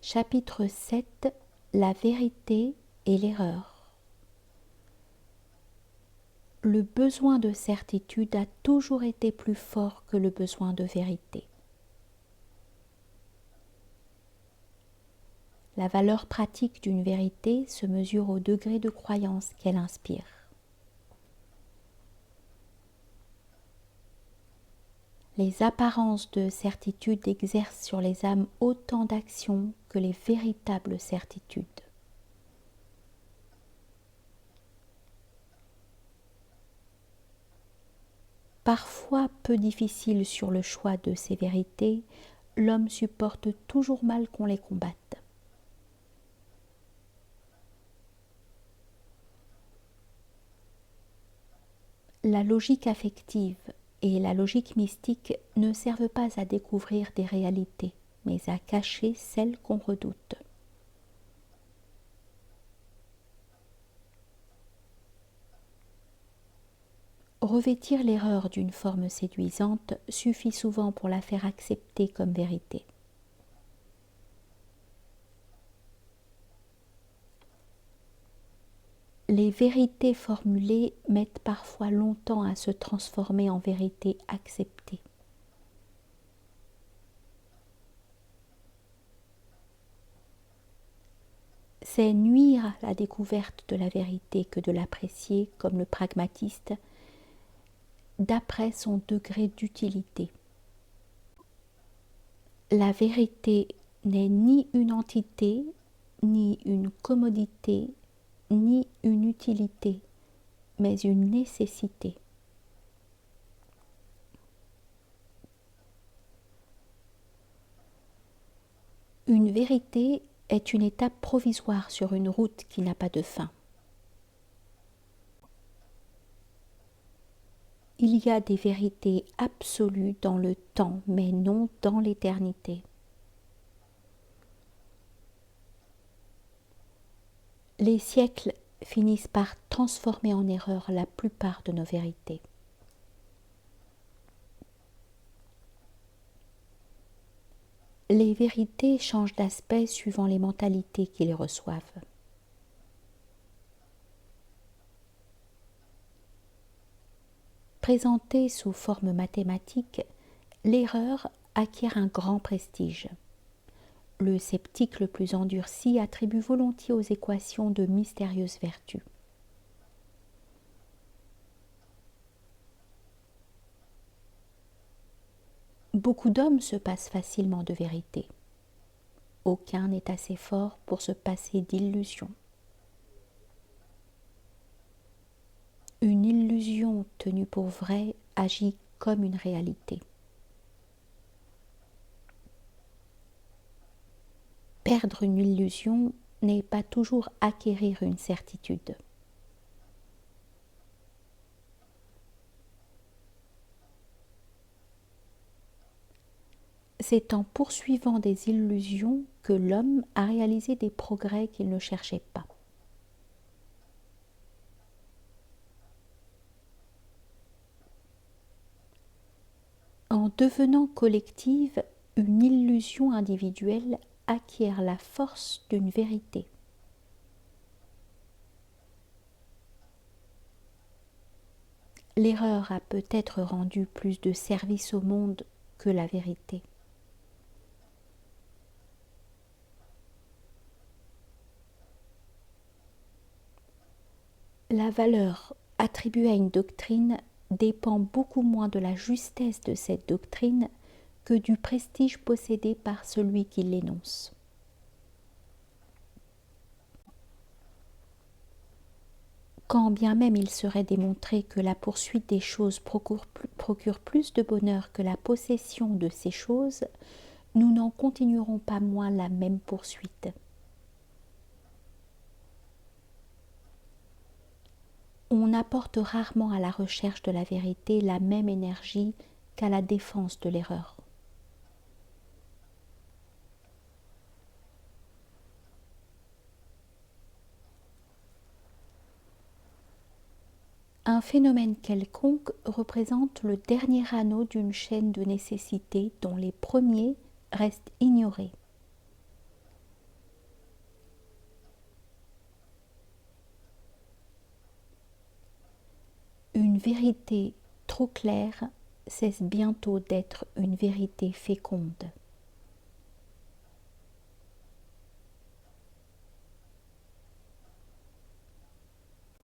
Chapitre 7. La vérité et l'erreur. Le besoin de certitude a toujours été plus fort que le besoin de vérité. La valeur pratique d'une vérité se mesure au degré de croyance qu'elle inspire. Les apparences de certitude exercent sur les âmes autant d'action que les véritables certitudes. Parfois peu difficile sur le choix de ces vérités, l'homme supporte toujours mal qu'on les combatte. La logique affective et la logique mystique ne servent pas à découvrir des réalités, mais à cacher celles qu'on redoute. Revêtir l'erreur d'une forme séduisante suffit souvent pour la faire accepter comme vérité. Les vérités formulées mettent parfois longtemps à se transformer en vérité acceptée. C'est nuire à la découverte de la vérité que de l'apprécier comme le pragmatiste d'après son degré d'utilité. La vérité n'est ni une entité, ni une commodité, ni une utilité, mais une nécessité. Une vérité est une étape provisoire sur une route qui n'a pas de fin. Il y a des vérités absolues dans le temps, mais non dans l'éternité. Les siècles finissent par transformer en erreur la plupart de nos vérités. Les vérités changent d'aspect suivant les mentalités qui les reçoivent. Présentée sous forme mathématique, l'erreur acquiert un grand prestige. Le sceptique le plus endurci attribue volontiers aux équations de mystérieuses vertus. Beaucoup d'hommes se passent facilement de vérité. Aucun n'est assez fort pour se passer d'illusions. Une illusion tenue pour vraie agit comme une réalité. Perdre une illusion n'est pas toujours acquérir une certitude. C'est en poursuivant des illusions que l'homme a réalisé des progrès qu'il ne cherchait pas. En devenant collective, une illusion individuelle acquiert la force d'une vérité. L'erreur a peut-être rendu plus de service au monde que la vérité. La valeur attribuée à une doctrine dépend beaucoup moins de la justesse de cette doctrine que du prestige possédé par celui qui l'énonce. Quand bien même il serait démontré que la poursuite des choses procure plus de bonheur que la possession de ces choses, nous n'en continuerons pas moins la même poursuite. On apporte rarement à la recherche de la vérité la même énergie qu'à la défense de l'erreur. Un phénomène quelconque représente le dernier anneau d'une chaîne de nécessités dont les premiers restent ignorés. une vérité trop claire cesse bientôt d'être une vérité féconde.